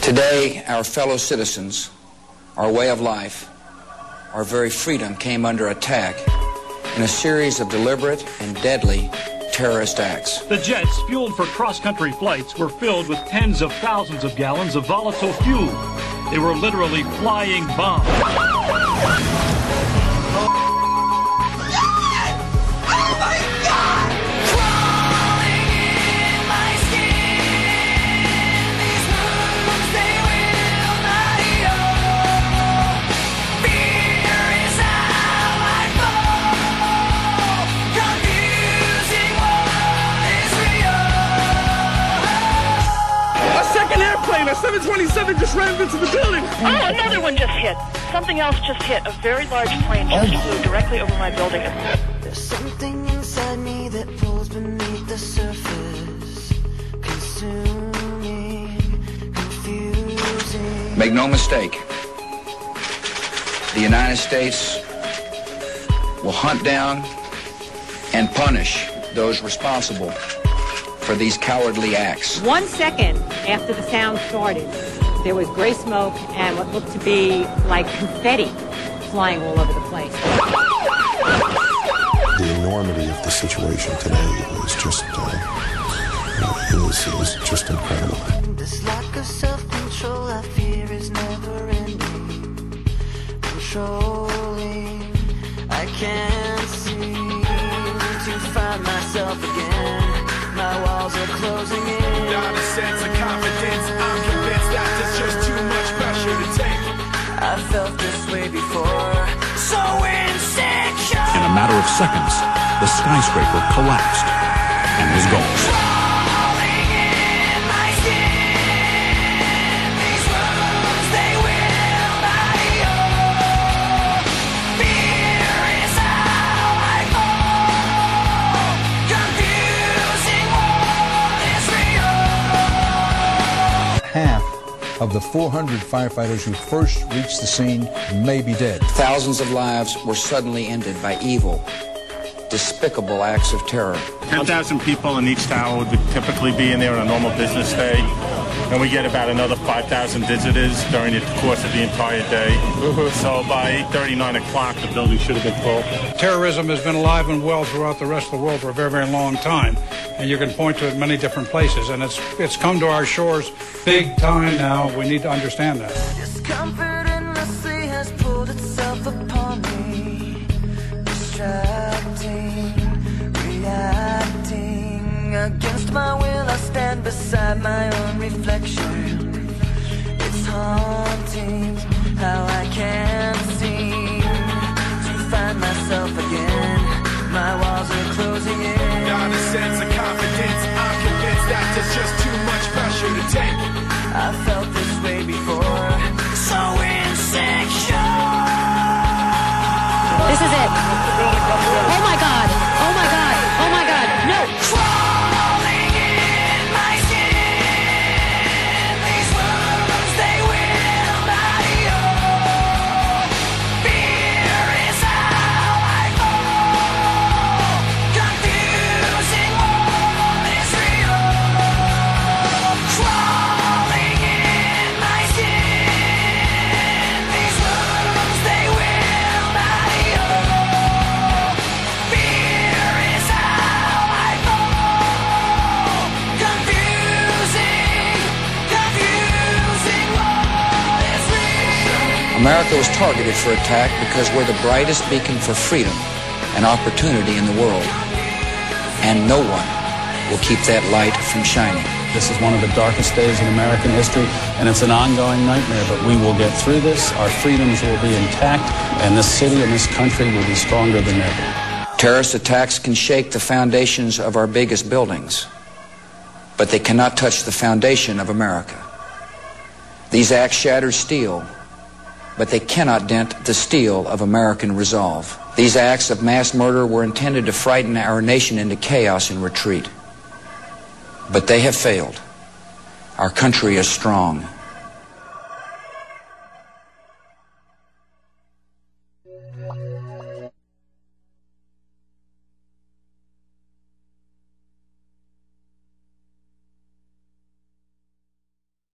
Today, our fellow citizens, our way of life, our very freedom came under attack in a series of deliberate and deadly terrorist acts. The jets, fueled for cross-country flights, were filled with tens of thousands of gallons of volatile fuel. They were literally flying bombs. A 727 just ran into the building. Oh, another one just hit. Something else just hit. A very large plane just flew directly over my building. There's something inside me that pulls beneath the surface, consuming, confusing. Make no mistake, the United States will hunt down and punish those responsible for these cowardly acts. 1 second after the sound started, there was gray smoke and what looked to be like confetti flying all over the place. The enormity of the situation today was just, it was just incredible. This lack of self-control I fear is never ending. Controlling, I can't seem to find myself again. My walls are closing in. Not a sense of confidence. I'm convinced that there's just too much pressure to take. I felt this way before. So insecure. In a matter of seconds, the skyscraper collapsed and was gone. Half of the 400 firefighters who first reached the scene may be dead. Thousands of lives were suddenly ended by evil, despicable acts of terror. 10,000 people in each tower would typically be in there on a normal business day, and we get about another 5,000 visitors during the course of the entire day. So by 8:30, 9 o'clock, the building should have been full. Terrorism has been alive and well throughout the rest of the world for a very, very long time, and you can point to it in many different places, and it's come to our shores big time now. We need to understand that. Discomfort endlessly has pulled itself upon me, distracting, reacting. Against my will, I stand beside my own reflection. It's haunting how I can't seem to find myself again. My walls are closing in. Not a sense of confidence. I'm convinced that there's just too much pressure to take. I felt this way before. So insecure. This is it. Oh my God. Oh my God. Oh my God. No. Crawling in my skin. These wounds, they will not heal. Fear is how I fall. Confusing what is real. Crawling in my skin. These wounds, they will not heal. Fear is how I fall. Confusing what is real. America was targeted for attack because we're the brightest beacon for freedom and opportunity in the world. And no one will keep that light from shining. This is one of the darkest days in American history, and it's an ongoing nightmare, but we will get through this. Our freedoms will be intact, and this city and this country will be stronger than ever. Terrorist attacks can shake the foundations of our biggest buildings, but they cannot touch the foundation of America. These acts shatter steel, but they cannot dent the steel of American resolve. These acts of mass murder were intended to frighten our nation into chaos and retreat. But they have failed. Our country is strong.